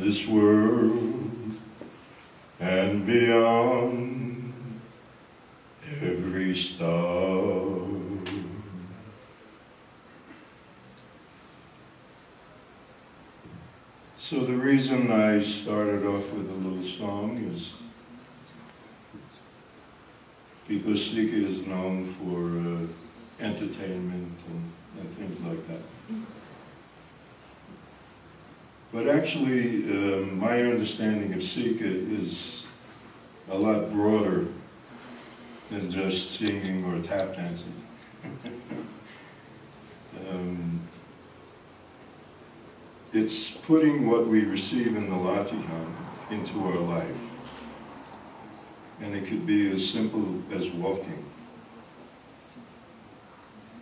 this world and beyond every star. So the reason I started off with a little song is because SICA is known for entertainment and things like that. But actually, my understanding of SICA is a lot broader than just singing or tap dancing. It's putting what we receive in the Latihan into our life. And it could be as simple as walking.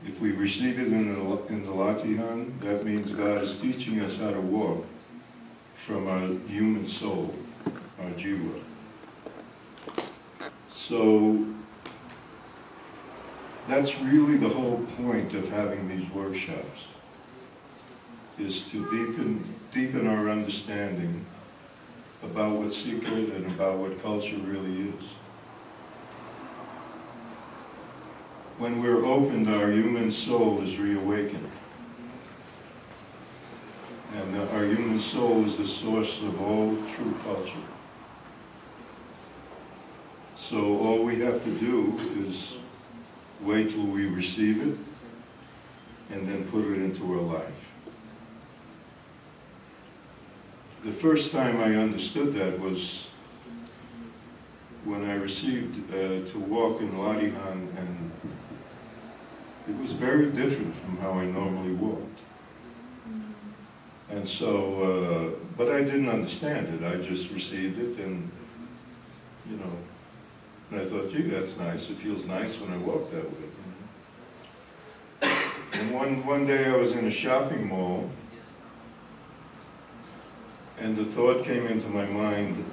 If we receive it in the Latihan, that means God is teaching us how to walk from our human soul, our jiva. So that's really the whole point of having these workshops, is to deepen our understanding about what SICA and about what culture really is. When we're opened, our human soul is reawakened. And our human soul is the source of all true culture. So all we have to do is wait till we receive it and then put it into our life. The first time I understood that was when I received to walk in Latihan, and it was very different from how I normally walked. And so, but I didn't understand it. I just received it, and you know, and I thought, gee, that's nice. It feels nice when I walk that way. And one day I was in a shopping mall, and the thought came into my mind,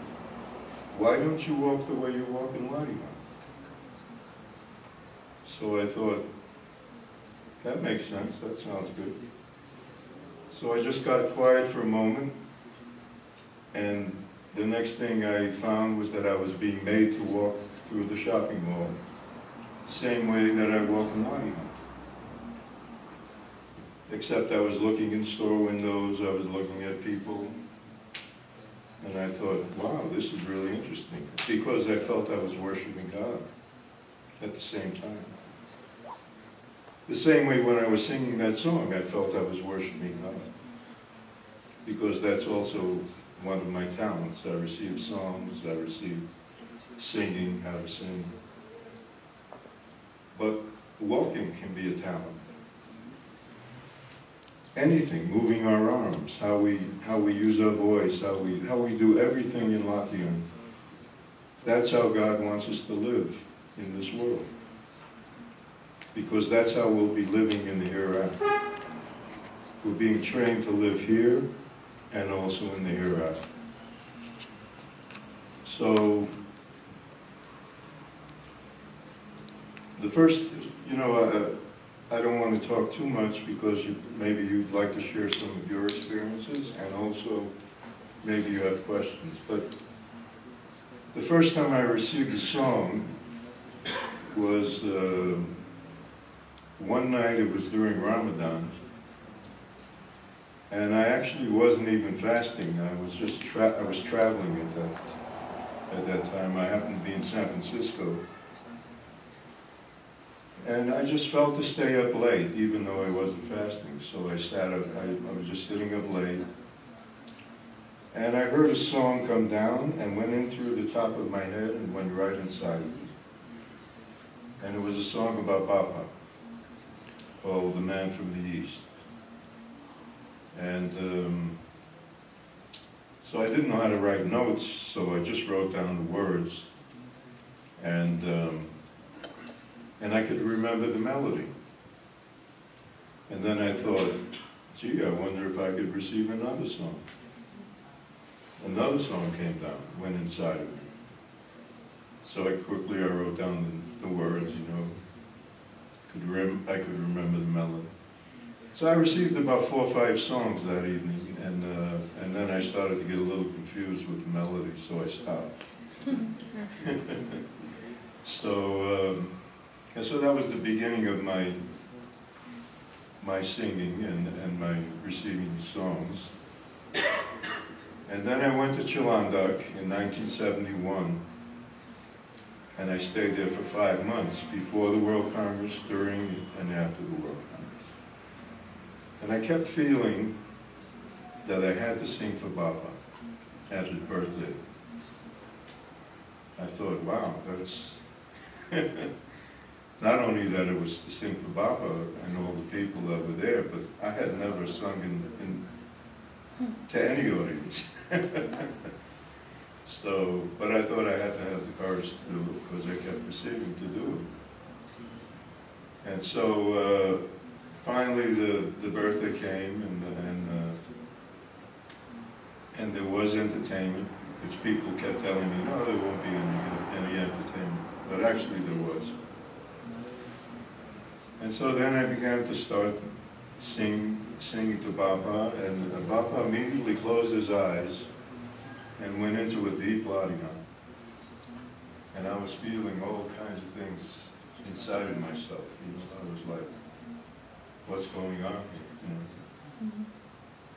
why don't you walk the way you walk in Latihan? So I thought, that makes sense, that sounds good. So I just got quiet for a moment, and the next thing I found was that I was being made to walk through the shopping mall the same way that I walk in Latihan. Except I was looking in store windows, I was looking at people, and I thought, wow, this is really interesting, because I felt I was worshiping God at the same time. The same way when I was singing that song, I felt I was worshiping God, because that's also one of my talents. I receive songs, I receive singing, how to sing. But walking can be a talent. Anything, moving our arms, how we use our voice, how we do everything in Latihan. That's how God wants us to live in this world. Because that's how we'll be living in the hereafter. We're being trained to live here and also in the hereafter. So, the first, you know, I don't want to talk too much because maybe you'd like to share some of your experiences, and also maybe you have questions. But the first time I received a song was one night. It was during Ramadan, and I actually wasn't even fasting. I was just traveling at that time. I happened to be in San Francisco. And I just felt to stay up late, even though I wasn't fasting. So I sat up, I was just sitting up late. And I heard a song come down and went in through the top of my head and went right inside of me. And it was a song about Baba, called The Man from the East. And so I didn't know how to write notes, so I just wrote down the words. And I could remember the melody. And then I thought, gee, I wonder if I could receive another song. Another song came down, went inside of me. So I wrote down the words, you know. I could remember the melody. So I received about 4 or 5 songs that evening, And then I started to get a little confused with the melody, so I stopped. And so that was the beginning of my singing and my receiving songs. And then I went to Chilandak in 1971, and I stayed there for 5 months, before the World Congress, during and after the World Congress. And I kept feeling that I had to sing for Baba at his birthday. I thought, wow, that's not only that it was to sing for Baba and all the people that were there, but I had never sung to any audience. But I thought I had to have the courage to do it, because I kept receiving to do it. And so finally the birthday came, and there was entertainment, which people kept telling me, no, there won't be any entertainment. But actually there was. And so then I began to start singing to Baba, and Baba immediately closed his eyes and went into a deep Latihan. And I was feeling all kinds of things inside of myself. I was like, what's going on here?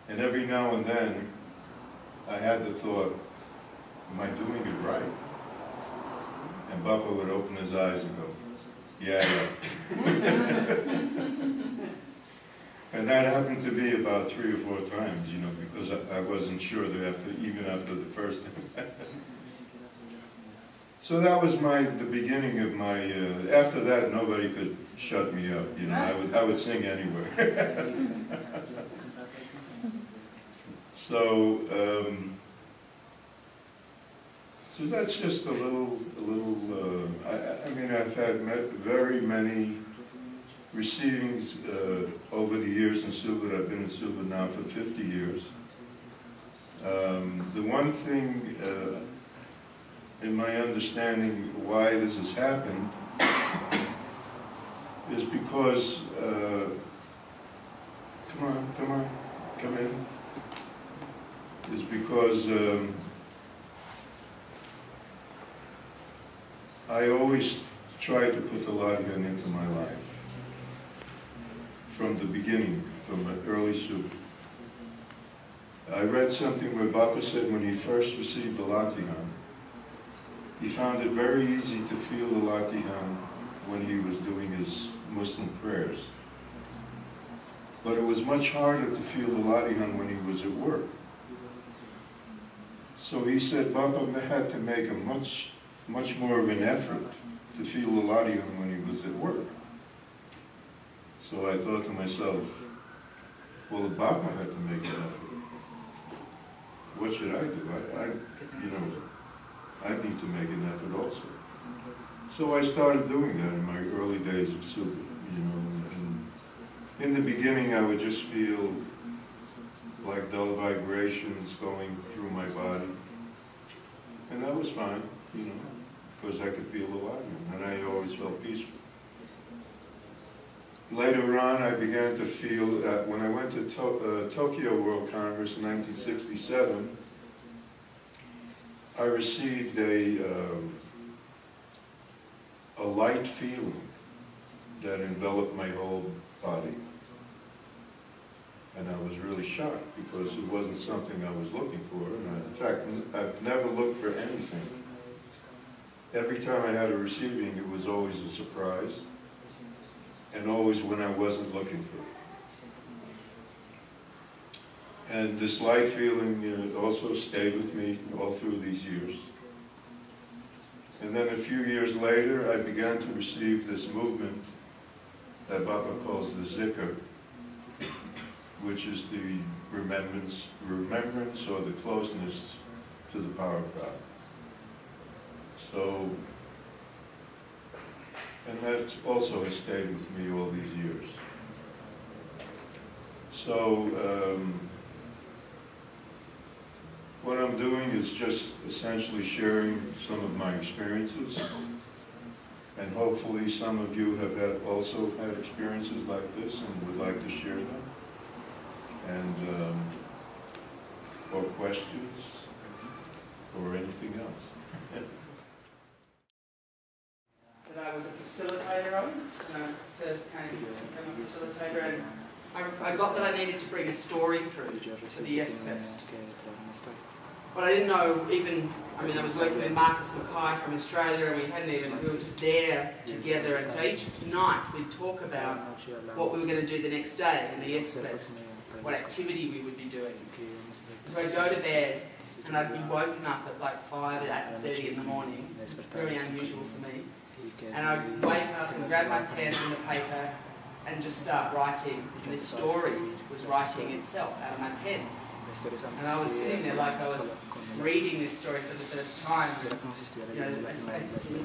And every now and then, I had the thought, am I doing it right? And Baba would open his eyes and go, yeah. And that happened to be about 3 or 4 times, because I wasn't sure that even after the first time. So that was the beginning of my, after that nobody could shut me up, I would sing anywhere. So that's just a little. I mean, I've had very many receivings over the years in Subud. I've been in Subud now for 50 years. The one thing, in my understanding, why this has happened is because, come in. Is because I always try to put the Latihan into my life from the beginning, from the early Subud. I read something where Baba said when he first received the Latihan, he found it very easy to feel the Latihan when he was doing his Muslim prayers. But it was much harder to feel the Latihan when he was at work. So he said Baba had to make a much more of an effort to feel the Latihan when he was at work. So I thought to myself, well, if Baba had to make an effort, what should I do? I need to make an effort also. So I started doing that in my early days of Subud, and in the beginning I would just feel like dull vibrations going through my body. And that was fine, because I could feel the Latihan, and I always felt peaceful. Later on, I began to feel that when I went to Tokyo World Congress in 1967, I received a light feeling that enveloped my whole body. And I was really shocked because it wasn't something I was looking for. And in fact, I've never looked for anything. Every time I had a receiving, it was always a surprise, and always when I wasn't looking for it. And this light feeling also stayed with me all through these years. And then a few years later, I began to receive this movement that Baba calls the SICA, which is the remembrance or the closeness to the power of God. So, and that also has stayed with me all these years. So, what I'm doing is just essentially sharing some of my experiences, and hopefully some of you have also had experiences like this and would like to share them. And or questions, or anything else? That I was a facilitator on when I first came to become a facilitator, and I got that I needed to bring a story through for the Yes Quest. But I didn't know even, I mean, I was working with Marcus Mackay from Australia, and we were just there together, and so each night we'd talk about what we were going to do the next day in the Yes Quest, what activity we would be doing. So I'd go to bed, and I'd be woken up at like 5 at 8:30 in the morning, very unusual for me, and I'd wake up and grab my pen and the paper and just start writing, and this story was writing itself out of my pen. And I was sitting there like I was reading this story for the first time. You know,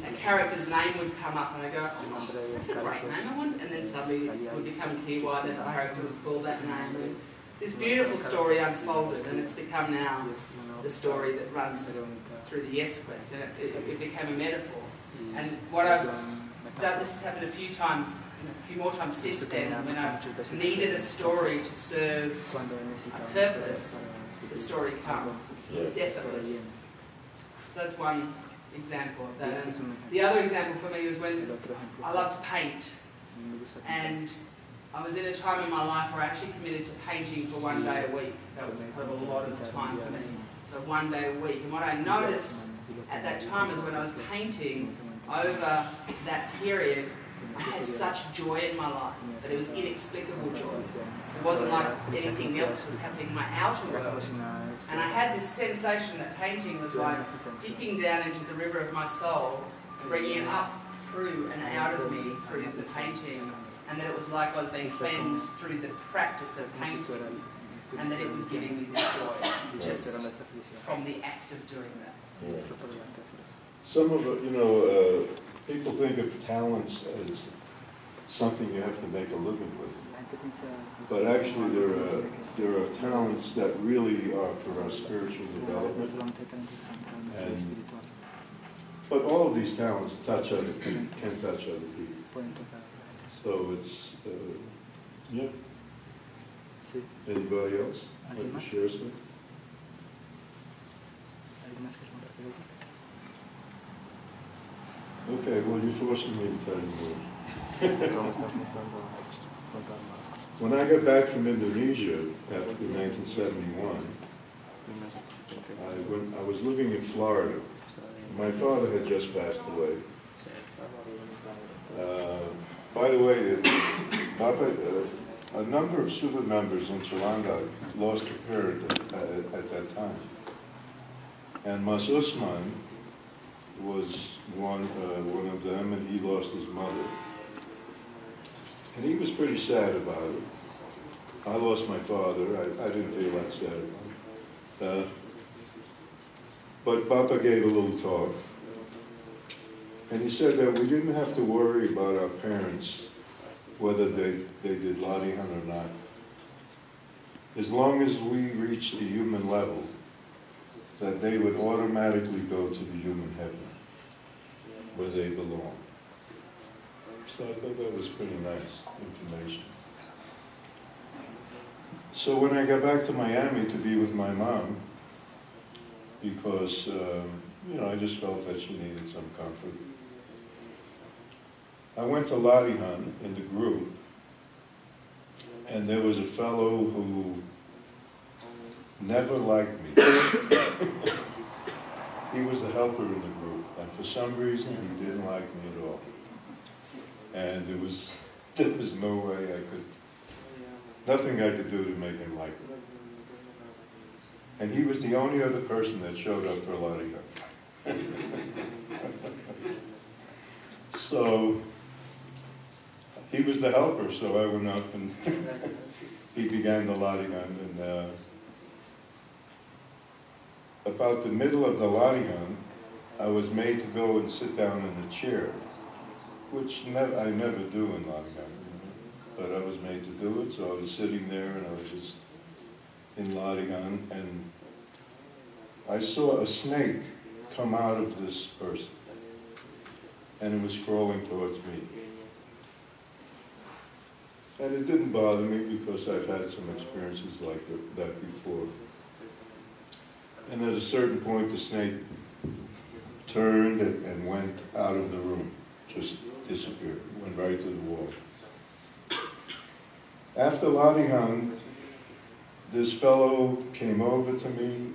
a character's name would come up, and I go, oh, that's a great name, I wonder. And then suddenly it would become clear why the character was called that name. And this beautiful story unfolded, and it's become now the story that runs through the Yes Quest. And it became a metaphor. And what I've done, this has happened a few times, a few more times since then, when I've needed a story to serve a purpose, the story comes. It's effortless. So that's one example of that. And the other example for me was when I love to paint. And I was in a time in my life where I actually committed to painting for 1 day a week. That was kind of a lot of time for me. So 1 day a week. And what I noticed at that time is when I was painting, over that period, I had such joy in my life, that it was inexplicable joy. It wasn't like anything else was happening in my outer world. And I had this sensation that painting was like dipping down into the river of my soul, bringing it up through and out of me through the painting, and that it was like I was being cleansed through the practice of painting, and that it was giving me this joy just from the act of doing that. Yeah. Some of it, people think of talents as something you have to make a living with. But actually there are talents that really are for our spiritual development. But all of these talents touch other people, can touch other people. So it's, yeah. Anybody else like to share something? Okay, well, you're forcing me to tell you more. When I got back from Indonesia after 1971, I was living in Florida. My father had just passed away. By the way, a number of Subud members in Chalanga lost a parent at that time. And Mas Usman was one of them, and he lost his mother. And he was pretty sad about it. I lost my father. I didn't feel that sad about it. But Papa gave a little talk. And he said that we didn't have to worry about our parents, whether they did Latihan or not. As long as we reached the human level, that they would automatically go to the human heaven, where they belong. So I thought that was pretty nice information. So when I got back to Miami to be with my mom, because I just felt that she needed some comfort, I went to Latihan in the group, and there was a fellow who never liked me. He was a helper in the group, and for some reason he didn't like me at all. And there was no way nothing I could do to make him like me. And he was the only other person that showed up for Latihan. So he was the helper, so I went up and he began the Latihan. And about the middle of the Latihan, I was made to go and sit down in a chair, which I never do in Latihan, but I was made to do it, so I was sitting there and I was just in Latihan, and I saw a snake come out of this person, and it was crawling towards me. And it didn't bother me because I've had some experiences like that before. And at a certain point, the snake turned and went out of the room, just disappeared, went right to the wall. After Latihan, this fellow came over to me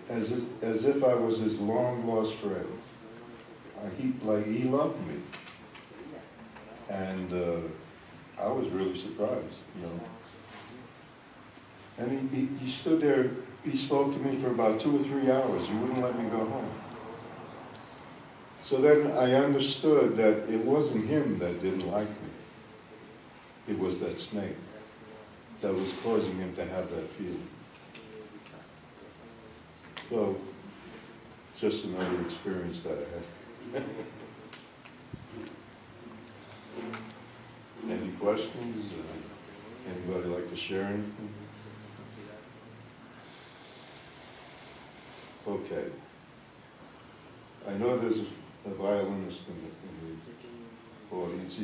as if I was his long-lost friend. He loved me. And I was really surprised, you know. And he stood there, he spoke to me for about 2 or 3 hours. He wouldn't let me go home. So then I understood that it wasn't him that didn't like me. It was that snake that was causing him to have that feeling. So, just another experience that I had. Any questions? Anybody like to share anything? Okay. I know there's a violinist in the audience.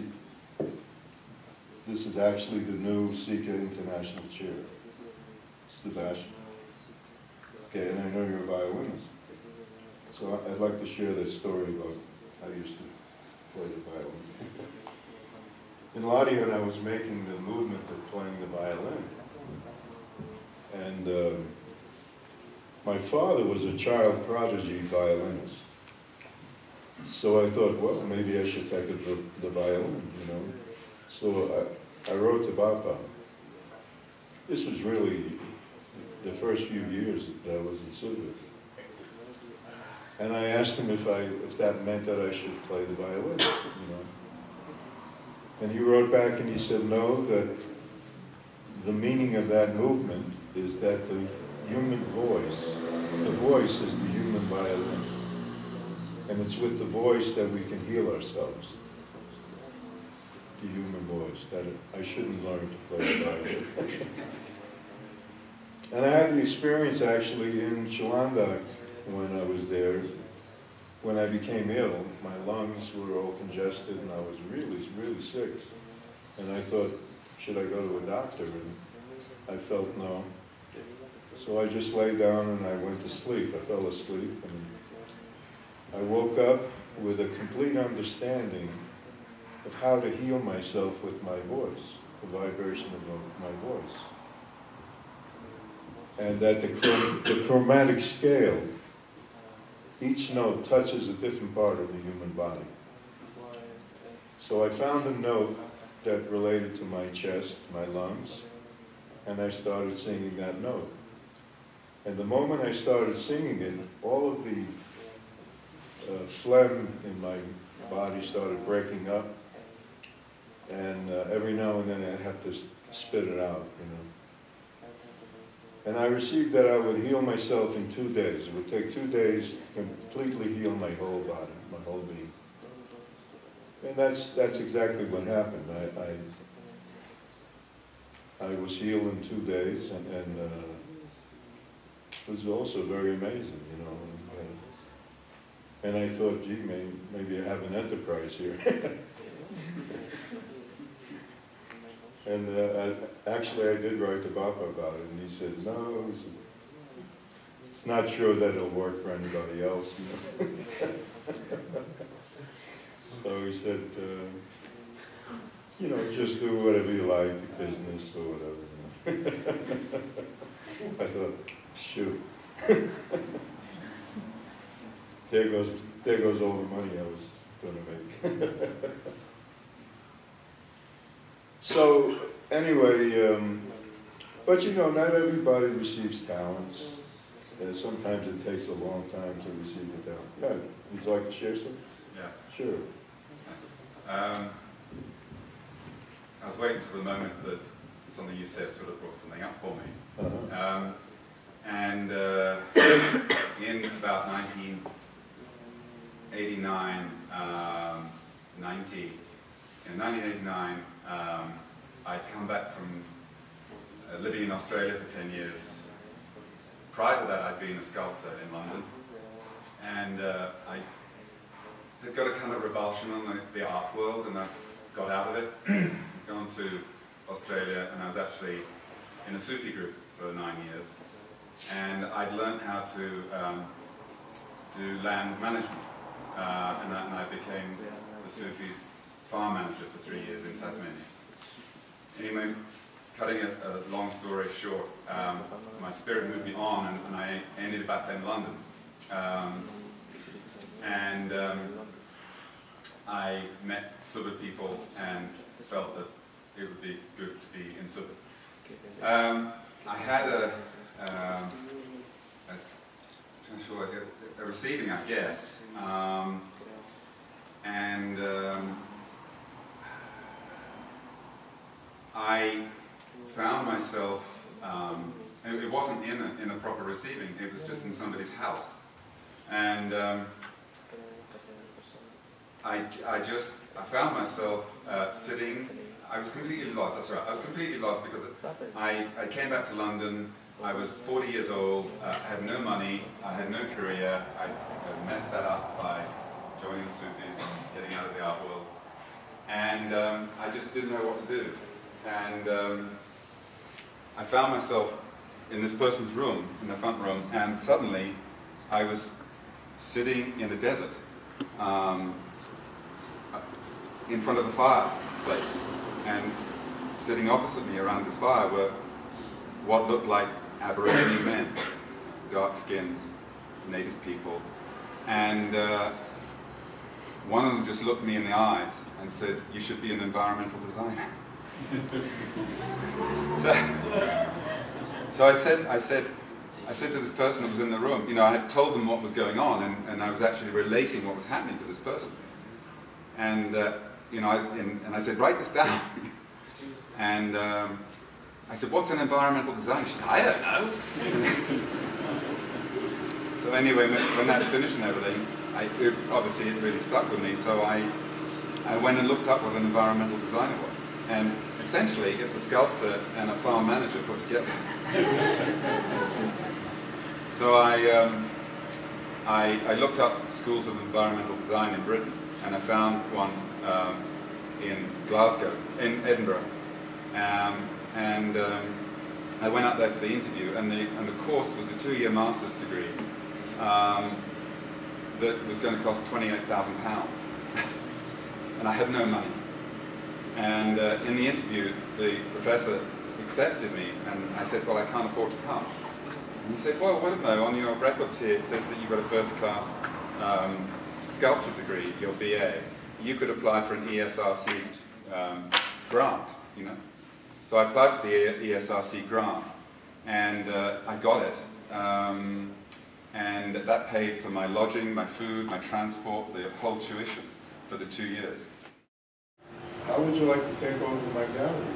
This is actually the new SICA International Chair, Sebastian. Okay, and I know you're a violinist. So I'd like to share that story about how I used to play the violin. In Latihan, I was making the movement of playing the violin. And my father was a child prodigy violinist. So I thought, well, maybe I should take the violin, you know. So I wrote to Papa. This was really the first few years that I was in Subud. And I asked him if that meant that I should play the violin, you know. And he wrote back and he said, no, that the meaning of that movement is that the human voice, the voice is the human violin. And it's with the voice that we can heal ourselves. The human voice, that I shouldn't learn to play the violin. And I had the experience actually in Chilandak when I was there. When I became ill, my lungs were all congested and I was really, really sick. And I thought, should I go to a doctor? And I felt no. So I just lay down and I went to sleep. I fell asleep and I woke up with a complete understanding of how to heal myself with my voice, the vibration of my voice. And that the chromatic scale, each note touches a different part of the human body. So I found a note that related to my chest, my lungs, and I started singing that note. And the moment I started singing it, all of the phlegm in my body started breaking up, and every now and then I'd have to spit it out, you know. And I received that I would heal myself in 2 days. It would take 2 days to completely heal my whole body, my whole being. And that's exactly what happened. I was healed in 2 days, and it was also very amazing, you know. And I thought, gee, maybe I have an enterprise here. And actually, I did write to Papa about it, and he said, no, it's not sure that it'll work for anybody else. You know? So he said, you know, just do whatever you like, business or whatever. You know? I thought, shoot. There goes all the money I was going to make. So, anyway, but you know, not everybody receives talents. Sometimes it takes a long time to receive the talent. Yeah, would you like to share something? Yeah. Sure. I was waiting for the moment that something you said sort of brought something up for me. And in about 1989, 90, in 1989, I'd come back from living in Australia for 10 years. Prior to that, I'd been a sculptor in London, and I had got a kind of revulsion on the art world, and I got out of it, gone to Australia, and I was actually in a Sufi group for 9 years. and I'd learned how to do land management, and I became the Sufis' farm manager for 3 years in Tasmania. Anyway, cutting a long story short, my spirit moved me on, and I ended back in London. I met Subud people and felt that it would be good to be in Subud. I had a receiving, I guess, I found myself, it wasn't in a proper receiving, it was just in somebody's house. And I found myself sitting, I was completely lost, that's right, I was completely lost because I came back to London, I was 40 years old, I had no money, I had no career, I messed that up by joining the Sufis and getting out of the art world. And I just didn't know what to do. And I found myself in this person's room, in the front room, and suddenly I was sitting in a desert in front of a fireplace, and sitting opposite me around this fire were what looked like Aboriginal men, dark-skinned native people, and one of them just looked me in the eyes and said, "You should be an environmental designer." So I said to this person that was in the room, you know, I had told them what was going on, and I was actually relating what was happening to this person. And you know, and I said, "Write this down." And I said, "What's an environmental design?" She said, "I don't know." So anyway, when that finished and everything, obviously it really stuck with me. So I went and looked up what an environmental designer was, and essentially it's a sculptor and a farm manager put together. So I looked up schools of environmental design in Britain, and I found one in Glasgow, in Edinburgh, and I went up there for the interview, and the course was a 2-year master's degree that was going to cost £28,000, and I had no money. And in the interview, the professor accepted me, and I said, "Well, I can't afford to come." And he said, "Well, wait a minute, on your records here it says that you've got a first-class sculpture degree, your BA. You could apply for an ESRC grant, you know." So I applied for the ESRC grant, and I got it. And that paid for my lodging, my food, my transport, the whole tuition for the 2 years. "How would you like to take over my gallery?"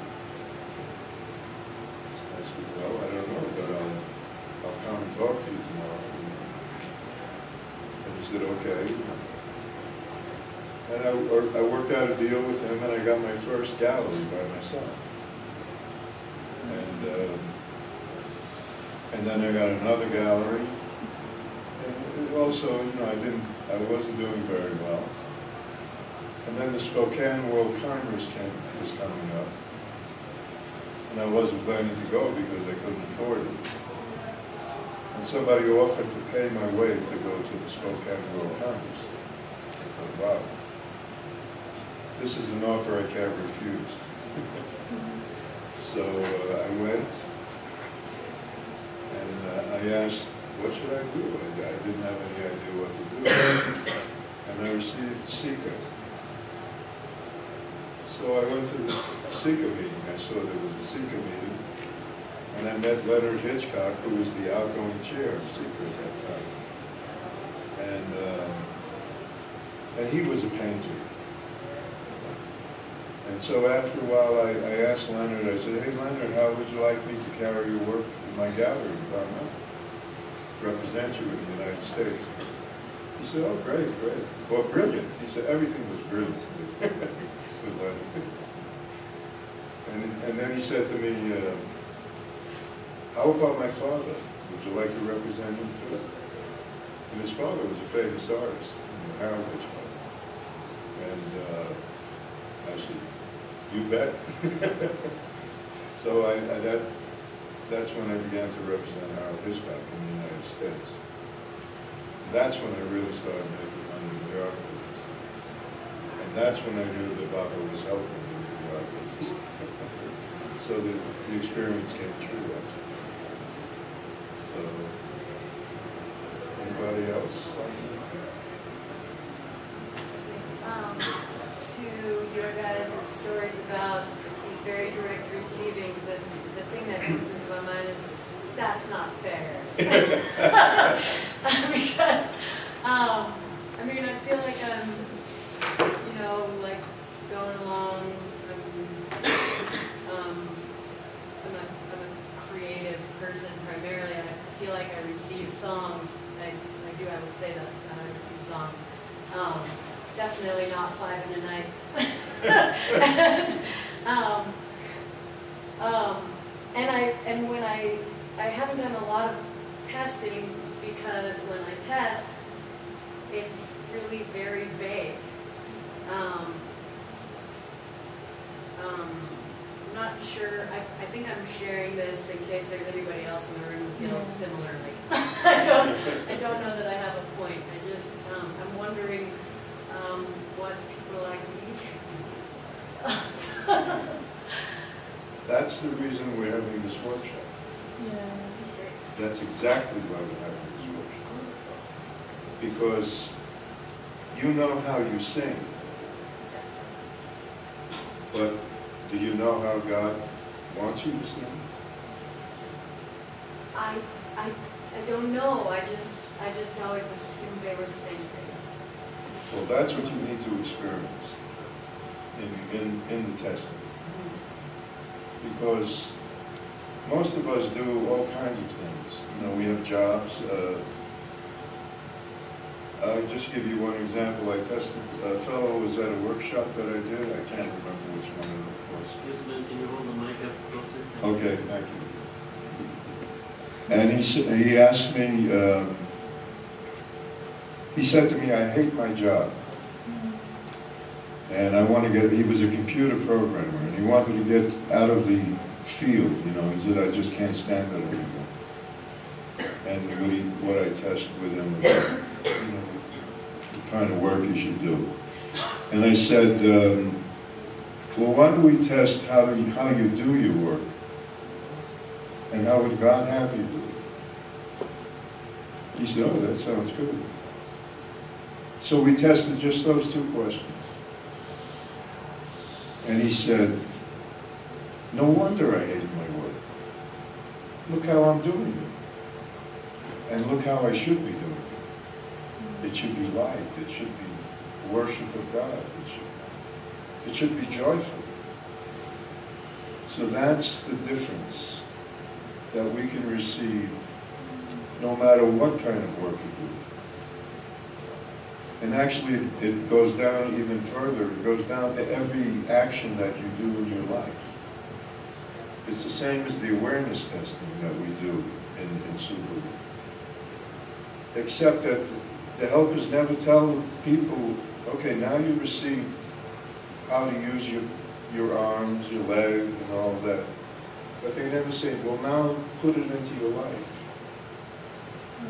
I said, "Well, I don't know, but I'll come and talk to you tomorrow." And he said, "Okay." And I worked out a deal with him, and I got my first gallery by myself. And then I got another gallery. And also, you know, I wasn't doing very well. And then the Spokane World Congress was coming up. And I wasn't planning to go because I couldn't afford it. And somebody offered to pay my way to go to the Spokane World Congress. I thought, wow, this is an offer I can't refuse. So I went, and I asked, what should I do? I didn't have any idea what to do. And I received SICA. So I went to the SICA meeting. I saw there was a SICA meeting. And I met Leonard Hitchcock, who was the outgoing chair of SICA at that time. And he was a painter. And so after a while, I asked Leonard, I said, "Hey Leonard, how would you like me to carry your work in my gallery in Carmel? Represent you in the United States?" He said, "Oh, great, great." Well, brilliant. He said, everything was brilliant with Leonard. And then he said to me, "How about my father? Would you like to represent him too?" And his father was a famous artist, Harold Hitchcock. And I said, "You bet." So that's when I began to represent Harold Hisback in the United States. That's when I really started making money in the art business. And that's when I knew that Baba was helping me with the art business. So the experience came true, actually. So, anybody else? To your guys' stories about these very direct receivings, the thing that comes into my mind is that's not fair. Because, I mean, I feel like I'm, you know, like going along. I'm a creative person primarily. I feel like I receive songs. I would say that I receive songs. Definitely not 5 in a night. And when I haven't done a lot of testing because when I test, it's really very vague. I'm not sure. I think I'm sharing this in case there's anybody else in the room who feels similarly. I don't know that I have a point. I'm wondering what people like me should do. That's the reason we're having this workshop. Yeah. That's exactly why we're having this workshop. Because you know how you sing, but do you know how God wants you to sing? I don't know. I just always assumed they were the same thing. Well, that's what you need to experience in the testing. Because most of us do all kinds of things. You know, we have jobs. I'll just give you one example. I tested, a fellow was at a workshop that I did. I can't remember which one it was. Yes, ma'am, can you hold the mic up closer? Okay, thank you. And he asked me, he said to me, I hate my job. And I want to get, he was a computer programmer, and he wanted to get out of the field, you know. He said, I just can't stand it anymore. And what I test with him was, you know, the kind of work he should do. And I said, well, why don't we test how you do your work? And how would God have you do it? He said, oh, that sounds good. So we tested just those two questions. And he said, no wonder I hate my work. Look how I'm doing it. And look how I should be doing it. It should be light. It should be worship of God. It should be joyful. So that's the difference that we can receive no matter what kind of work you do. And actually, it goes down even further. It goes down to every action that you do in your life. It's the same as the awareness testing that we do in Subud. Except that the helpers never tell people, okay, now you received how to use your arms, your legs, and all of that. But they never say, well, now put it into your life.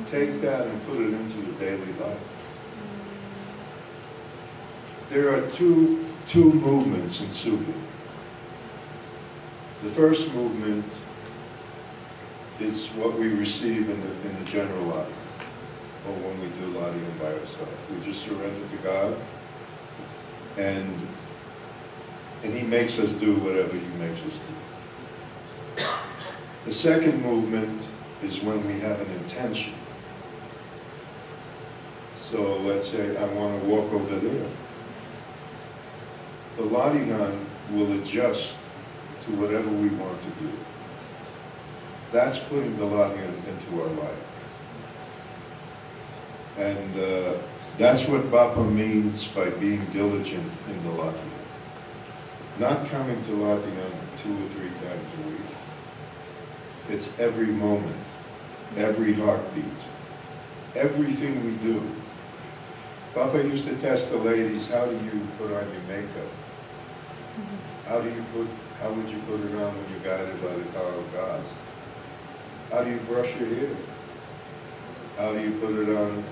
Take that and put it into your daily life. There are two movements in Subud. The first movement is what we receive in the general life, or when we do Latihan by ourselves. We just surrender to God, and He makes us do whatever He makes us do. The second movement is when we have an intention. So let's say I want to walk over there. The Latihan will adjust to whatever we want to do. That's putting the Latihan into our life. And that's what Bapa means by being diligent in the Latihan. Not coming to Latihan 2 or 3 times a week. It's every moment, every heartbeat, everything we do. Bapa used to test the ladies, how do you put on your makeup? How would you put it on when you're guided by the power of God? how do you brush your hair? How do you put it on,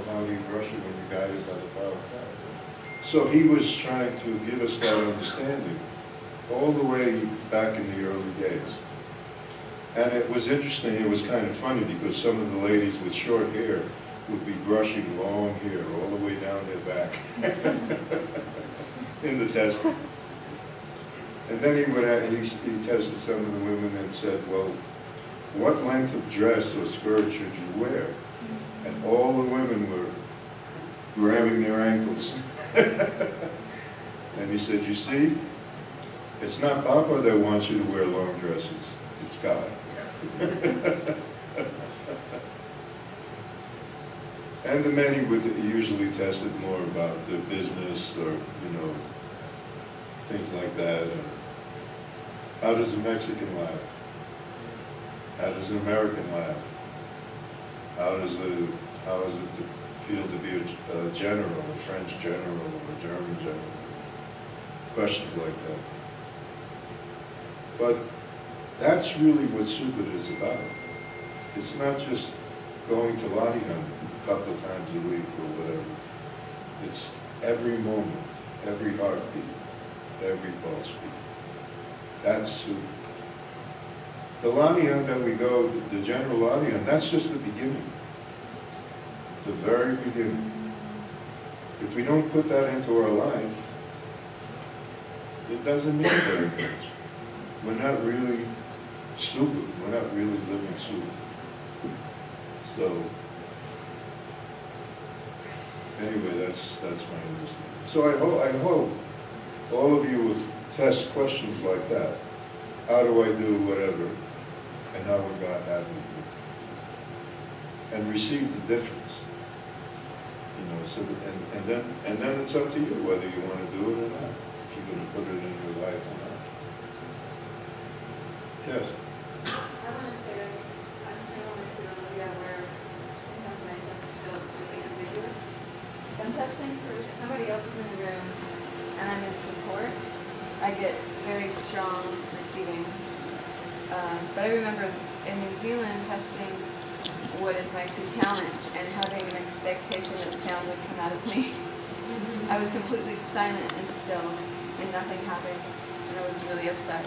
how do you brush it when you're guided by the power of God? So he was trying to give us that understanding all the way back in the early days. And it was interesting, it was kind of funny because some of the ladies with short hair would be brushing long hair all the way down their back in the testing. And then he tested some of the women and said, well, what length of dress or skirt should you wear? And all the women were grabbing their ankles. And he said, you see, it's not Papa that wants you to wear long dresses, it's God. And the men he would usually test it more about their business or, things like that. And how does a Mexican laugh? How does an American laugh? How is it to feel to be a general, a French general, or a German general? Questions like that. But that's really what Subud is about. It's not just going to Latihan a couple of times a week or whatever. It's every moment, every heartbeat, every pulse beat. That's Subud. The Latihan that we go, the general Latihan, that's just the beginning. The very beginning. If we don't put that into our life, it doesn't mean very much. We're not really Subud. We're not really living Subud. So, anyway, that's my understanding. So I hope all of you will test questions like that. How do I do whatever? And how would God have me do? And receive the difference. So that, and then it's up to you whether you want to do it or not. If you're going to put it in your life or not. Yes. I want to say that I'm similar to Olivia where sometimes my tests feel really ambiguous. If I'm testing for if somebody else is in the room and I'm in support, I get very strong receiving. But I remember in New Zealand testing what is my true talent and having an expectation that sound would come out of me. I was completely silent and still, and nothing happened, and I was really upset.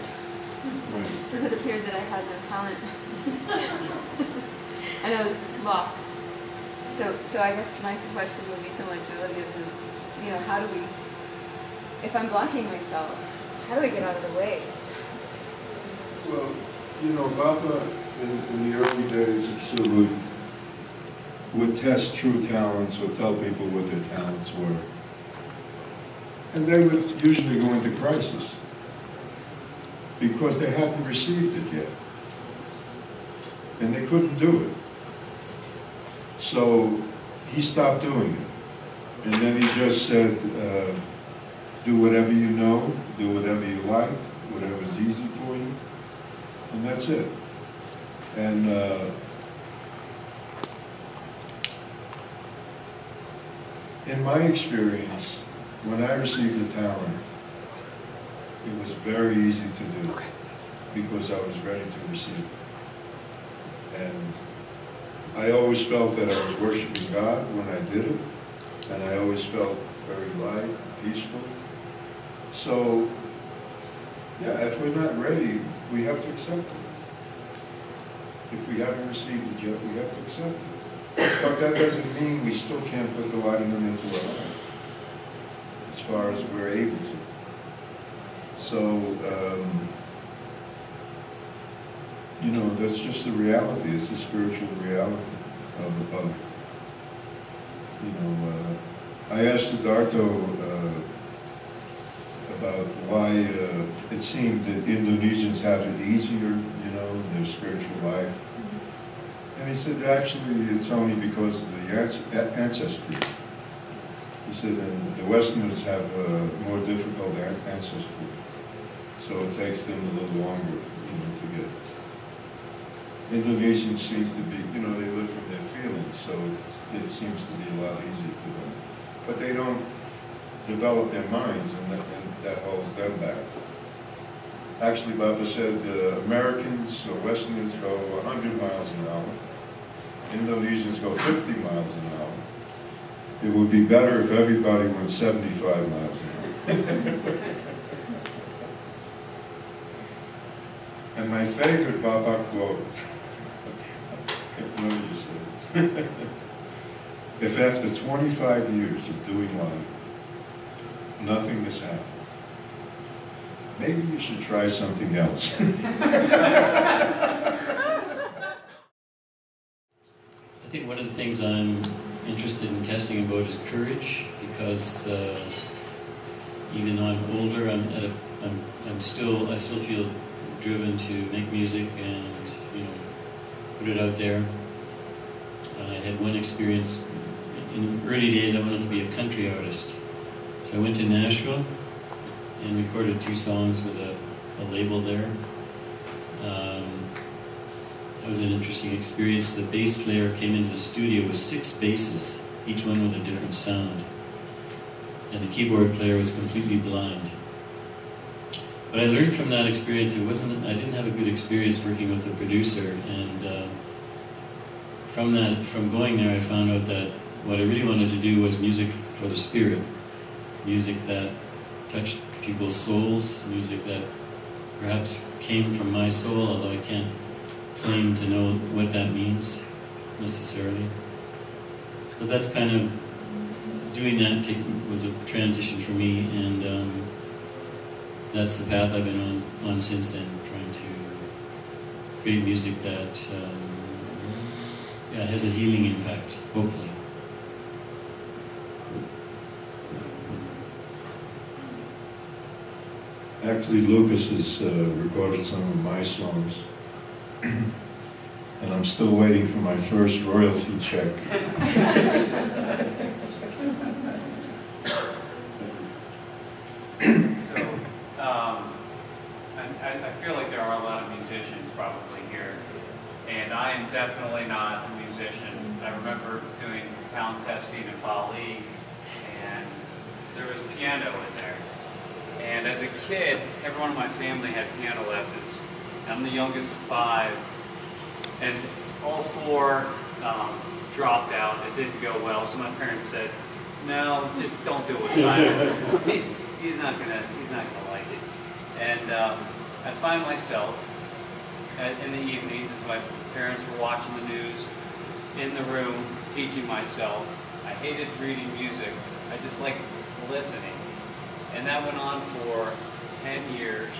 Because it appeared that I had no talent. And I was lost. So I guess my question would be similar to Olivia's is, how do we, if I'm blocking myself, how do I get out of the way? Well, Baba in the early days of Subud would test true talents or tell people what their talents were. And they would usually go into crisis because they hadn't received it yet. And they couldn't do it. So he stopped doing it. And then he just said, do whatever you know, do whatever you like, whatever's easy for you, and that's it. And in my experience, when I received the talent, it was very easy to do because I was ready to receive it. And I always felt that I was worshiping God when I did it, and I always felt very light, peaceful. So, yeah, if we're not ready, we have to accept it. If we haven't received it yet, we have to accept it. But that doesn't mean we still can't put the Latihan into our life, as far as we're able to. So, that's just the reality. It's the spiritual reality of I asked Siddhartha about why it seemed that Indonesians have it easier, in their spiritual life. And he said, actually, it's only because of the ancestry. He said, and the Westerners have a more difficult ancestry. So it takes them a little longer, to get it. Indonesians seem to be, they live from their feelings, so it seems to be a lot easier for them. But they don't develop their minds, and that holds them back. Actually, Baba said Americans or Westerners go 100 miles an hour. Indonesians go 50 miles an hour. It would be better if everybody went 75 miles an hour. And my favorite Baba quote, if after 25 years of doing life, nothing has happened, maybe you should try something else. I think one of the things I'm interested in testing about is courage, because even though I'm older, I still feel driven to make music and put it out there. I had one experience in early days. I wanted to be a country artist, so I went to Nashville and recorded 2 songs with a label there. It was an interesting experience. The bass player came into the studio with 6 basses, each one with a different sound, and the keyboard player was completely blind. But I learned from that experience. I didn't have a good experience working with the producer, and from going there, I found out that what I really wanted to do was music for the spirit, music that touched people's souls, music that perhaps came from my soul, although I can't claim to know what that means necessarily. But that's kind of, doing that was a transition for me, and that's the path I've been on since then, trying to create music that has a healing impact, hopefully. Actually, Lucas has recorded some of my songs, and I'm still waiting for my first royalty check. I feel like there are a lot of musicians probably here, and I am definitely not a musician. I remember doing talent testing in Bali, and there was piano in there. And as a kid, everyone in my family had piano lessons. I'm the youngest of 5, and all 4 dropped out. It didn't go well, so my parents said, "No, just don't do it with Simon. He's not gonna like it." And I find myself in the evenings, as my parents were watching the news, in the room teaching myself. I hated reading music. I just liked listening. And that went on for 10 years.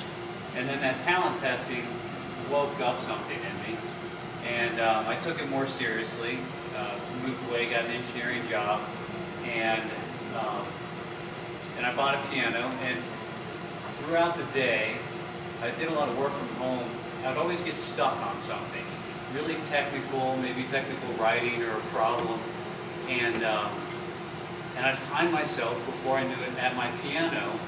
And then that talent testing woke up something in me. And I took it more seriously, moved away, got an engineering job, and I bought a piano. And throughout the day, I did a lot of work from home. I'd always get stuck on something, really technical, maybe technical writing or a problem. And I'd find myself, before I knew it, at my piano,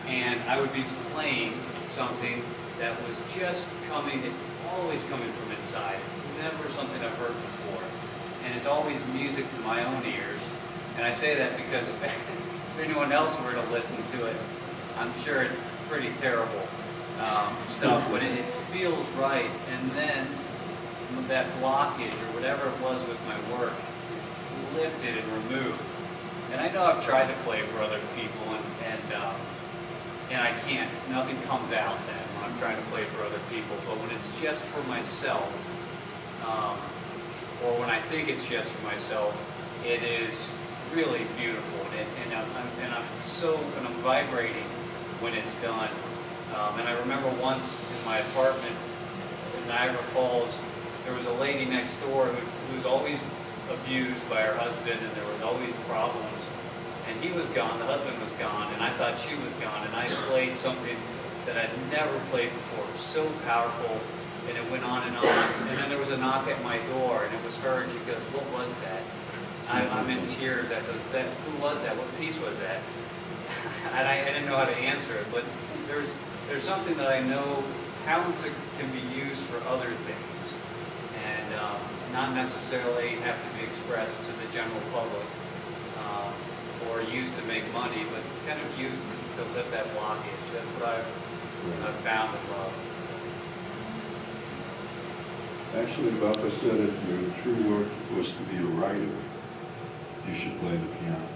and I would be playing something that was just coming, it's always coming from inside. It's never something I've heard before. And it's always music to my own ears. And I say that because if anyone else were to listen to it, I'm sure it's pretty terrible stuff, but it feels right. And then that blockage or whatever it was with my work is lifted and removed. And I know I've tried to play for other people, and I can't. Nothing comes out then when I'm trying to play for other people. But when it's just for myself, or when I think it's just for myself, it is really beautiful. And I'm vibrating when it's done. And I remember once in my apartment in Niagara Falls, there was a lady next door who was always abused by her husband, and there was always problems. And he was gone, the husband was gone, and I thought she was gone. And I played something that I'd never played before. It was so powerful, and it went on and on. And then there was a knock at my door, and it was her, and she goes, "What was that?" I'm in tears. I thought, who was that? What piece was that? And I didn't know how to answer it, but there's something that I know talents can be used for other things, and not necessarily have to be expressed to the general public or used to make money, but kind of used to lift that blockage. That's what I've I've found with love. Actually, Papa said if your true work was to be a writer, you should play the piano.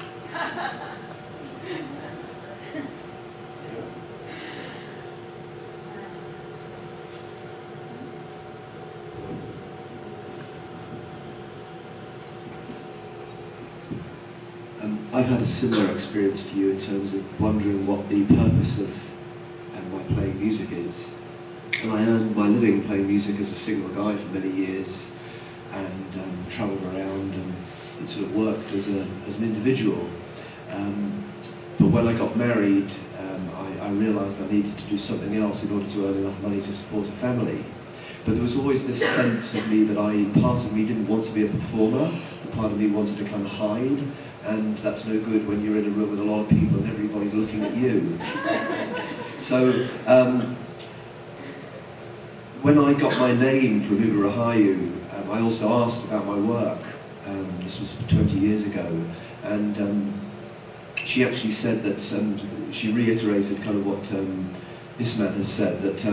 I've had a similar experience to you in terms of wondering what the purpose of my playing music is. And I earned my living playing music as a single guy for many years, and travelled around and sort of worked as an individual. But when I got married, I realised I needed to do something else in order to earn enough money to support a family. But there was always this sense of me that part of me didn't want to be a performer, and part of me wanted to kind of hide. And that's no good when you're in a room with a lot of people and everybody's looking at you. So when I got my name from Uber Rahayu, I also asked about my work. This was 20 years ago, and she actually said that, she reiterated kind of what Ismat has said, that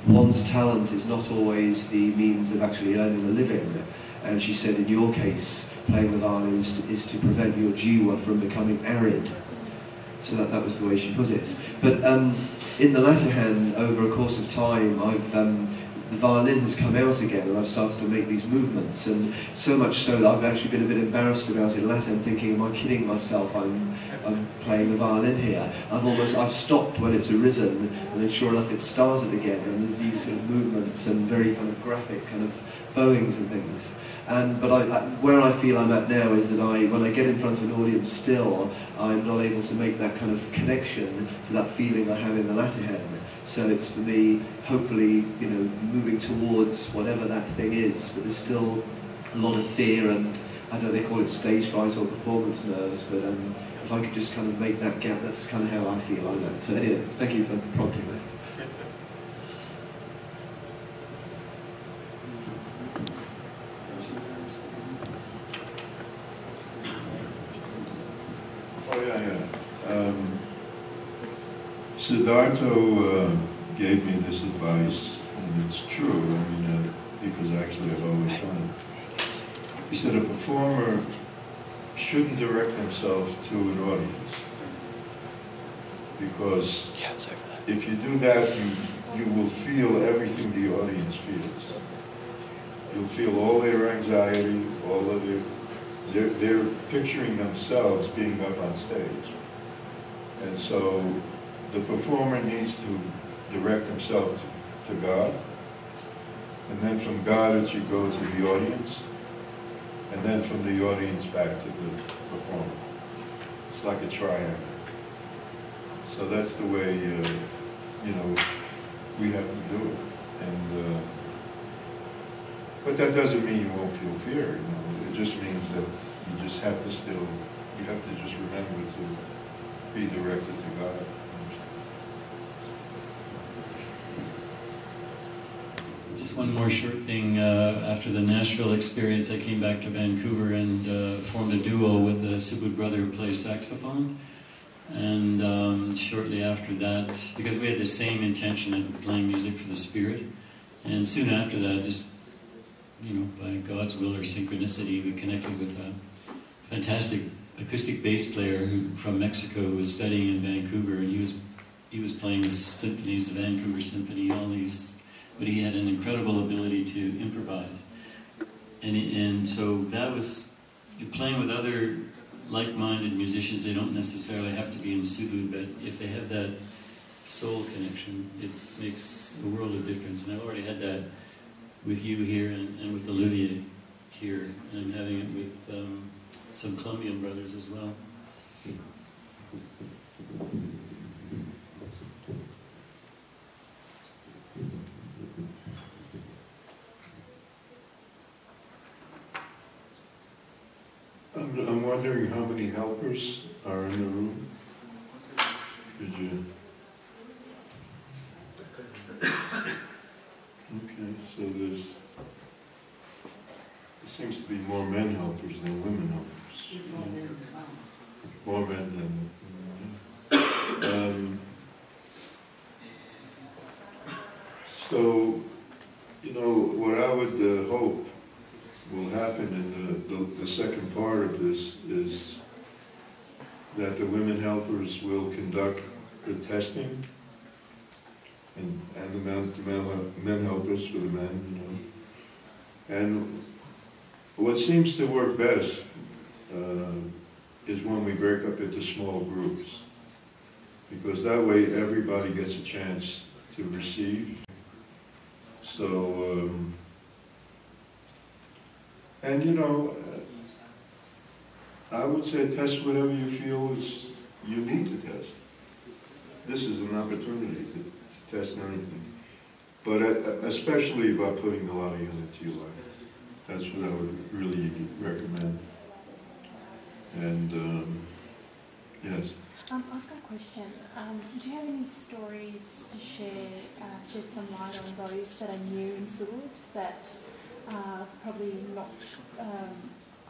one's talent is not always the means of actually earning a living. And she said, in your case, playing the violin is to prevent your jiwa from becoming arid. So that was the way she put it. But in the Latihan, over a course of time, the violin has come out again, and I've started to make these movements, and so much so that I've actually been a bit embarrassed about it in Latihan, thinking, am I kidding myself? I'm playing the violin here. I've stopped when it's arisen, and then sure enough it started again, and there's these sort of movements and very kind of graphic kind of bowings and things. But where I feel I'm at now is that when I get in front of an audience still, I'm not able to make that kind of connection to that feeling I have in the Latihan. So it's for me, hopefully, moving towards whatever that thing is, but there's still a lot of fear, and I know they call it stage fright or performance nerves, but if I could just kind of make that gap, that's kind of how I feel I'm at. So anyway, thank you for prompting that. Siddhartha gave me this advice, and it's true, because actually I've always done it. He said a performer shouldn't direct himself to an audience, because if you do that, you will feel everything the audience feels. You'll feel all their anxiety, all of they're picturing themselves being up on stage. And so the performer needs to direct himself to God, and then from God it should go to the audience, and then from the audience back to the performer. It's like a triangle. So that's the way, we have to do it. And but that doesn't mean you won't feel fear. It just means that you just have to just remember to be directed to God. Just one more short thing. After the Nashville experience, I came back to Vancouver and formed a duo with a Subud brother who plays saxophone. And shortly after that, because we had the same intention of playing music for the Spirit, and soon after that, just by God's will or synchronicity, we connected with a fantastic acoustic bass player from Mexico who was studying in Vancouver, and he was playing the symphonies, the Vancouver Symphony, all these. But he had an incredible ability to improvise. And so that was, playing with other like-minded musicians. They don't necessarily have to be in Subud, but if they have that soul connection, it makes a world of difference. And I've already had that with you here and with Olivier here, and I'm having it with some Colombian brothers as well. I'm wondering how many helpers are in the room. Could you? Okay, so there seems to be more men helpers than women helpers. More men than women. So, you know, what I would hope will happen in the second part of this is that the women helpers will conduct the testing, and the men helpers for the men, you know. And what seems to work best is when we break up into small groups, because that way everybody gets a chance to receive. So, and you know, I would say test whatever you feel is you need to test. This is an opportunity to test anything, but especially about putting the Latihan into your life. That's what I would really recommend. And yes. I've got a question. Do you have any stories to share, shed some light on those that are new in Subud that are probably not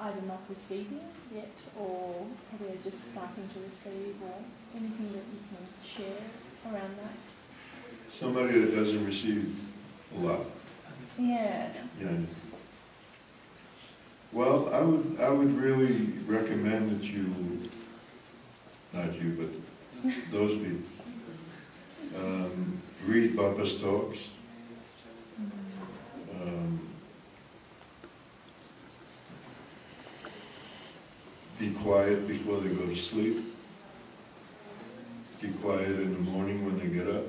either not receiving yet, or probably are just starting to receive, or anything that you can share around that? Somebody that doesn't receive a lot. Yeah. Yeah. Well, I would really recommend that you, not you, but those people, read Bapa's talks. Be quiet before they go to sleep. Be quiet in the morning when they get up.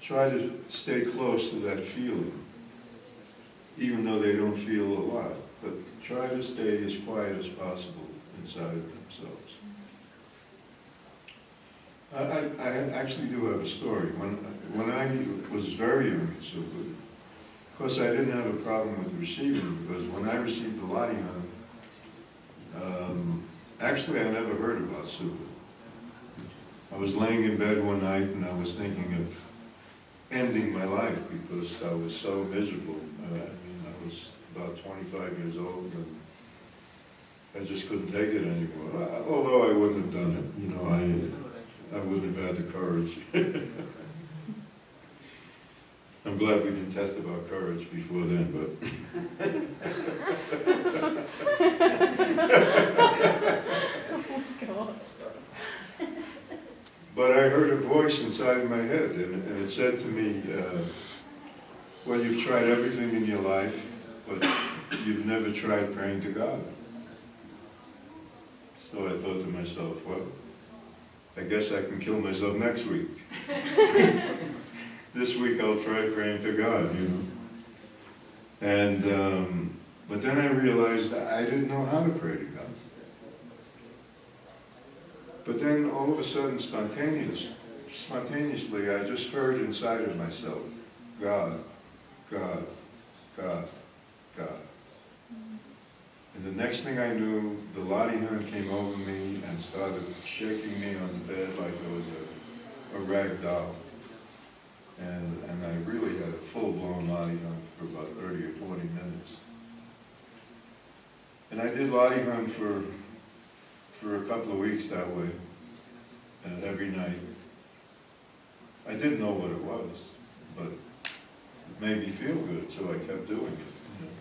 Try to stay close to that feeling, even though they don't feel a lot, but try to stay as quiet as possible inside of themselves. I actually do have a story. When I was very young in Subud, of course I didn't have a problem with receiving, because when I received the Latihan, actually I never heard about Subud. I was laying in bed one night and I was thinking of ending my life because I was so miserable. I mean, I was about 25 years old and I just couldn't take it anymore. Although I wouldn't have done it, you know, I wouldn't have had the courage. I'm glad we didn't test about courage before then, but... But I heard a voice inside of my head, and it said to me, well, you've tried everything in your life, but you've never tried praying to God. So I thought to myself, well, I guess I can kill myself next week. This week I'll try praying to God, you know. And, but then I realized I didn't know how to pray to God. But then all of a sudden, spontaneously, I just heard inside of myself, God, God, God, God. And the next thing I knew, the Latihan came over me and started shaking me on the bed like I was a rag doll. And I really had a full-blown Latihan for about 30 or 40 minutes. And I did Latihan for a couple of weeks that way, and every night. I didn't know what it was, but it made me feel good, so I kept doing it. You know.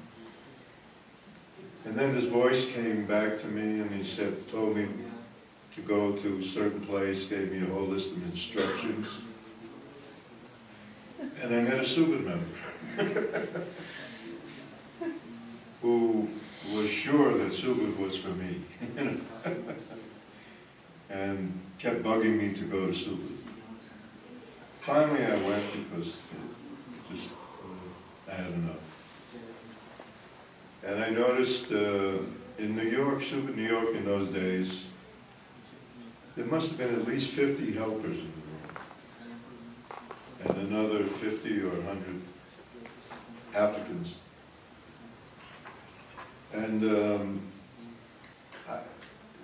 And then this voice came back to me, and he told me to go to a certain place, gave me a whole list of instructions, and I met a Subud member who was sure that Subud was for me, and kept bugging me to go to Subud. Finally I went because I had enough. And I noticed in New York, Subud, New York in those days, there must have been at least 50 helpers in the room, and another 50 or 100 applicants. And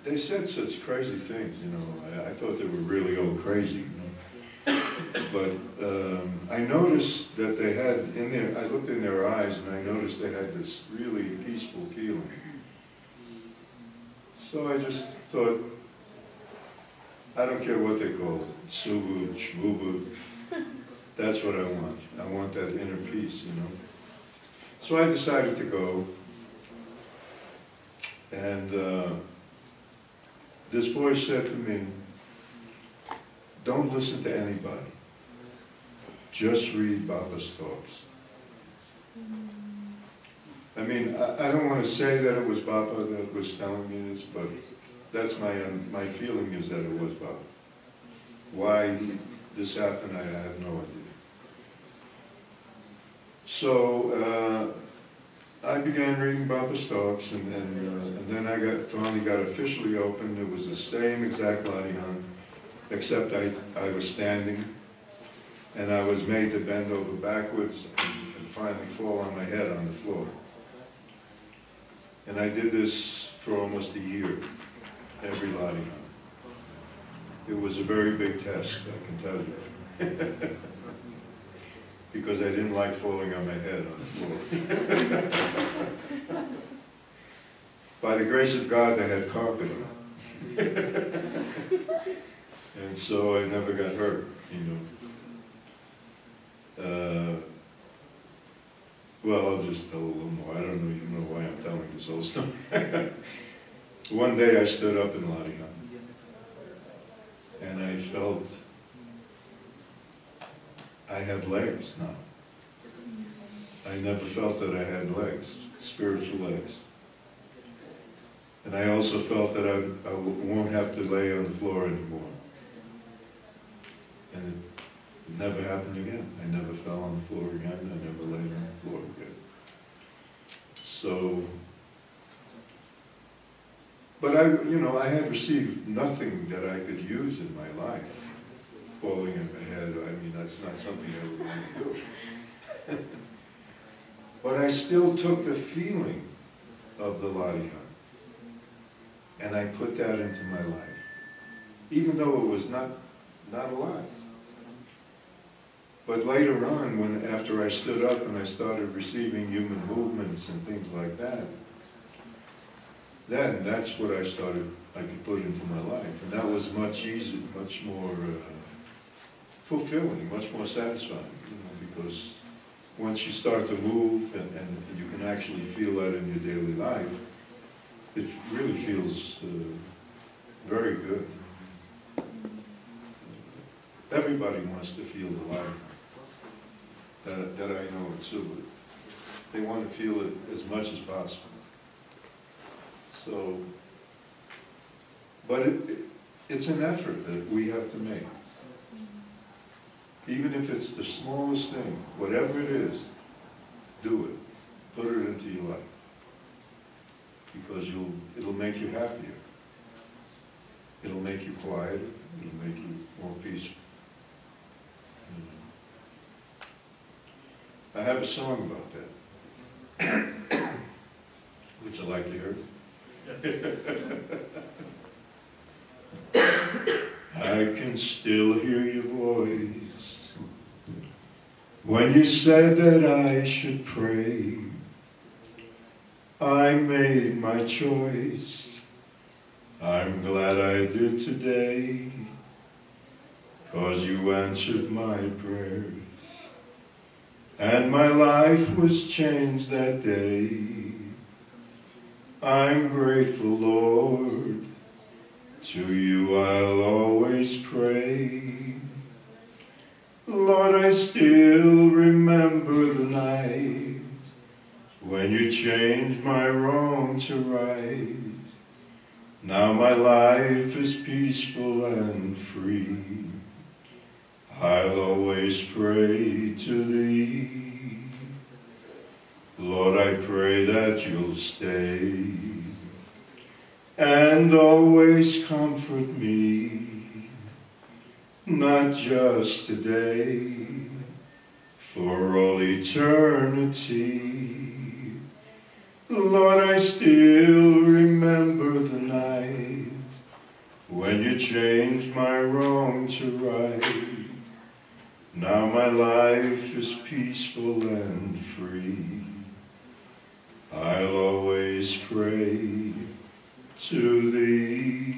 they said such crazy things, you know. I thought they were really all crazy, you know. But I noticed that they had in their, I looked in their eyes and I noticed they had this really peaceful feeling. So I just thought, I don't care what they call it, Subud, Shmubud, That's what I want. I want that inner peace, you know. So I decided to go, and this voice said to me, don't listen to anybody. Just read Baba's talks. I mean, I don't want to say that it was Baba that was telling me this, but that's my feeling is that it was Baba. Why this happened, I have no idea. So I began reading Baba's talks, and then I finally got officially opened. It was the same exact Latihan, except I was standing, and I was made to bend over backwards and finally fall on my head on the floor. And I did this for almost a year, every Latihan. It was a very big test, I can tell you. Because I didn't like falling on my head on the floor. By the grace of God, they had carpet on. And so I never got hurt, you know. Well, I'll just tell a little more. I don't even know why I'm telling this whole story. One day I stood up in Latihan, and I felt I have legs now. I never felt that I had legs, spiritual legs. And I also felt that I won't have to lay on the floor anymore. And it never happened again. I never fell on the floor again. I never laid on the floor again. So, but I had received nothing that I could use in my life. Falling on my head, I mean, that's not something I would want to do. But I still took the feeling of the Latihan, and I put that into my life, even though it was not alive. But later on, after I stood up and I started receiving human movements and things like that, then that's what I could put into my life. And that was much easier, much more fulfilling, much more satisfying, you know, because once you start to move and you can actually feel that in your daily life, it really feels very good. Everybody wants to feel the life that I know at Subud. They want to feel it as much as possible. So, but it's an effort that we have to make. Even if it's the smallest thing, whatever it is, do it. Put it into your life. Because it'll make you happier. It'll make you quieter. It'll make you more peaceful. I have a song about that. Would you like to hear it? I can still hear your voice when you said that I should pray. I made my choice. I'm glad I did today, 'cause you answered my prayers, and my life was changed that day. I'm grateful, Lord. To you I'll always pray. Lord, I still remember the night when you changed my wrong to right. Now my life is peaceful and free. I'll always pray to thee. Lord, I pray that you'll stay and always comfort me, not just today, for all eternity. Lord, I still remember the night when you changed my wrong to right. Now my life is peaceful and free. I'll always pray to thee.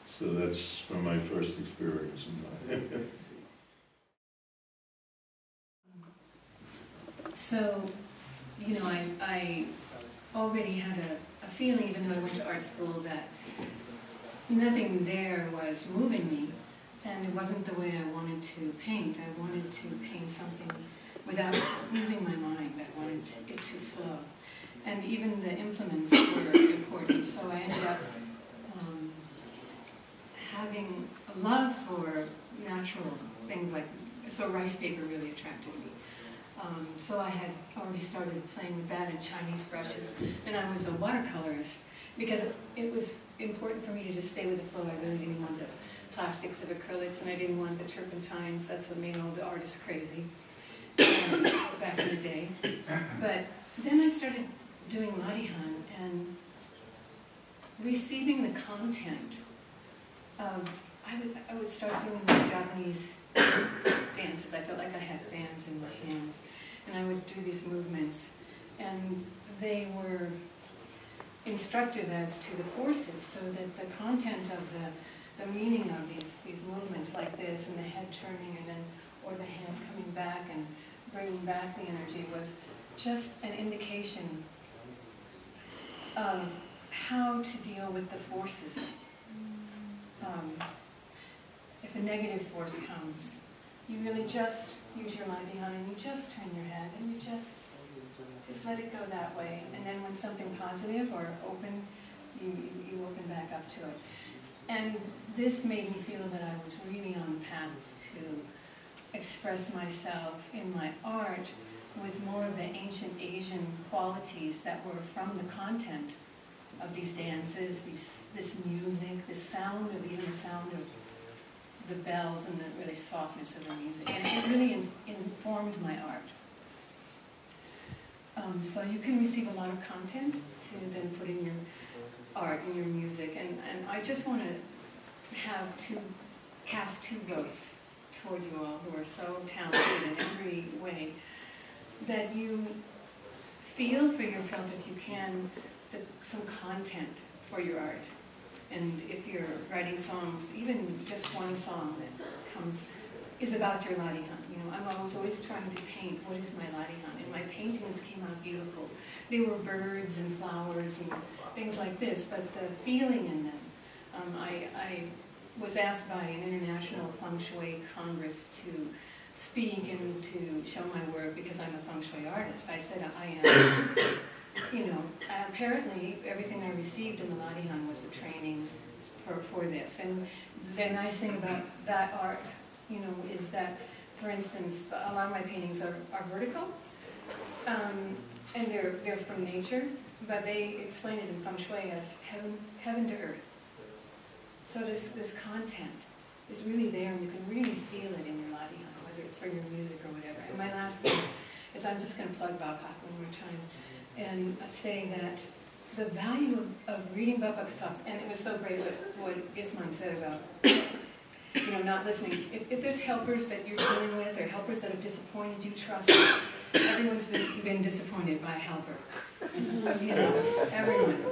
So that's from my first experience in life. So, you know, I already had a feeling, even though I went to art school, that nothing there was moving me, and it wasn't the way I wanted to paint. I wanted to paint something without using my mind. I wanted it to flow. And even the implements were important, so I ended up having a love for natural things like, so rice paper really attracted me. So I had already started playing with that and Chinese brushes, and I was a watercolorist because it was important for me to just stay with the flow. I really didn't want the plastics of acrylics, and I didn't want the turpentines. That's what made all the artists crazy back in the day. But then I started doing Latihan and receiving the content of, I would start doing these Japanese dances. I felt like I had bands in my hands, and I would do these movements, and they were instructive as to the forces, so that the content of the meaning of these movements like this, and the head turning, and then, or the hand coming back and bringing back the energy, was just an indication of how to deal with the forces. If a negative force comes, you really just use your Latihan and you just turn your head and you just let it go that way. And then when something positive or open, you open back up to it. And this made me feel that I was really on the path to express myself in my art with more of the ancient Asian qualities that were from the content of these dances, this music, this sound of, even the sound of the bells and the really softness of the music. And it really informed my art. So you can receive a lot of content to then put in your art and your music. And I just want to cast two votes toward you all who are so talented in every way, that you feel for yourself, if you can, some content for your art. And if you're writing songs, even just one song that is about your Latihan. You know, I was always trying to paint what is my Latihan, and my paintings came out beautiful. They were birds and flowers and things like this, but the feeling in them. I was asked by an international feng shui congress to speak and to show my work because I'm a feng shui artist. I said I am. You know, apparently everything I received in the Latihan was a training for this. And the nice thing about that art, you know, is that, for instance, a lot of my paintings are vertical, and they're from nature, but they explain it in feng shui as heaven to earth. So this content is really there, and you can really feel it in your Latihan, whether it's for your music or whatever. And my last thing is, I'm just going to plug Bapak one more time. And I'd say that the value of reading Bapak's talks, and it was so great what Isman said about, you know, not listening. If there's helpers that you're dealing with, or helpers that have disappointed you, trust me, everyone's been disappointed by a helper. You know, everyone.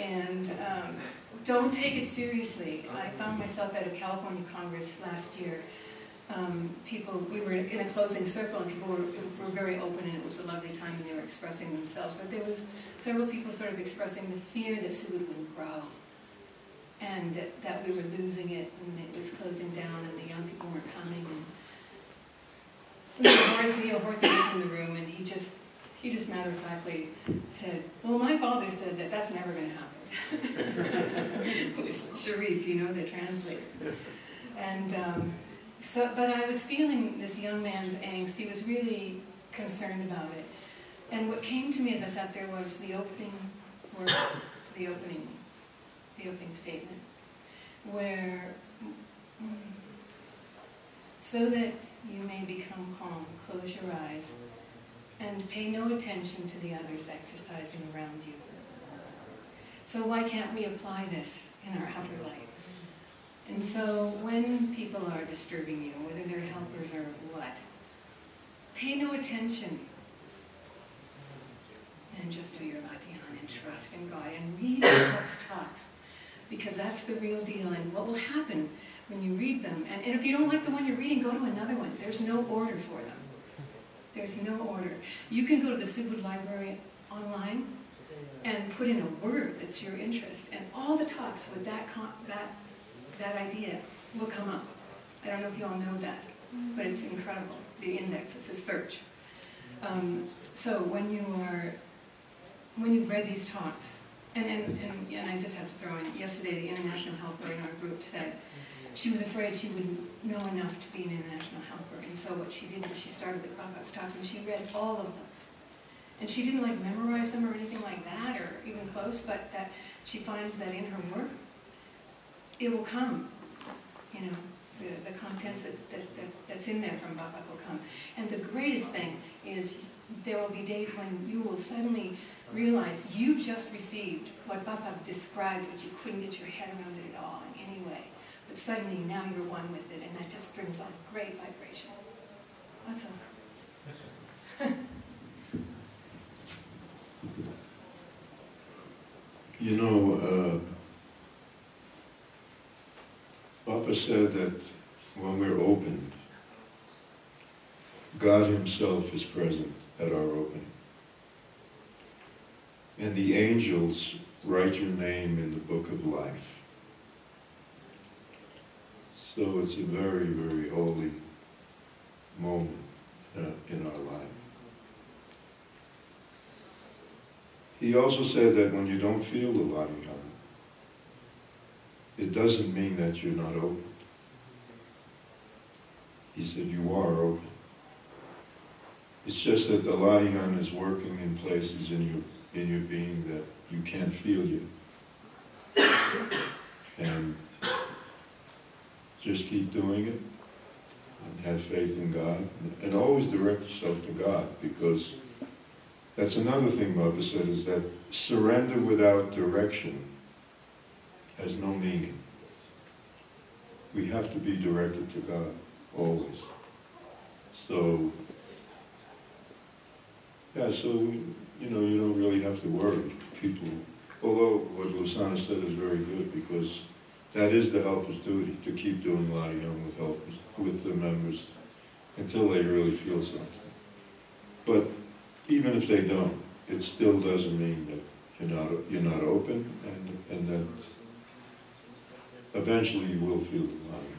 And don't take it seriously. I found myself at a California Congress last year. We were in a closing circle, and people were very open, and it was a lovely time, and they were expressing themselves. But there was several people sort of expressing the fear that Subud would grow, and that we were losing it, and it was closing down, and the young people weren't coming. And Leo Horthy was in the room, and he just matter-of-factly said, "Well, my father said that that's never going to happen." It was Sharif, you know, the translator. And but I was feeling this young man's angst. He was really concerned about it. And what came to me as I sat there was the opening words, the opening statement, where, so that you may become calm, close your eyes, and pay no attention to the others exercising around you. So why can't we apply this in our outer life? And so when people are disturbing you, whether they're helpers or what, pay no attention and just do your Latihan and trust in God and read the books talks, because that's the real deal. And what will happen when you read them, and if you don't like the one you're reading, go to another one. There's no order for them. There's no order. You can go to the Subud library online and put in a word that's your interest, and all the talks with that idea will come up. I don't know if you all know that, but it's incredible. The index, it's a search. So when you've read these talks, and I just have to throw in, yesterday the international helper in our group said she was afraid she wouldn't know enough to be an international helper, and so what she did was she started with Bapak's talks and she read all of them. And she didn't like memorize them or anything like that, or even close, but that she finds that in her work, it will come, you know, the contents that's in there from Bapak will come. And the greatest thing is there will be days when you will suddenly realize you just received what Bapak described, but you couldn't get your head around it at all in any way. But suddenly now you're one with it, and that just brings on great vibration. That's all. You know, Papa said that when we're opened, God Himself is present at our opening. And the angels write your name in the book of life. So it's a very, very holy moment in our life. He also said that when you don't feel the Latihan, it doesn't mean that you're not open. He said you are open. It's just that the Latihan is working in places in your being that you can't feel yet. And just keep doing it and have faith in God. And always direct yourself to God, because that's another thing Baba said, is that surrender without direction has no meaning. We have to be directed to God, always. So, yeah, so, you know, you don't really have to worry. People, although what Lusana said is very good, because that is the helper's duty, to keep doing Latihan with helpers, with the members, until they really feel something. But even if they don't, it still doesn't mean that you're not open, and that eventually you will feel the Latihan.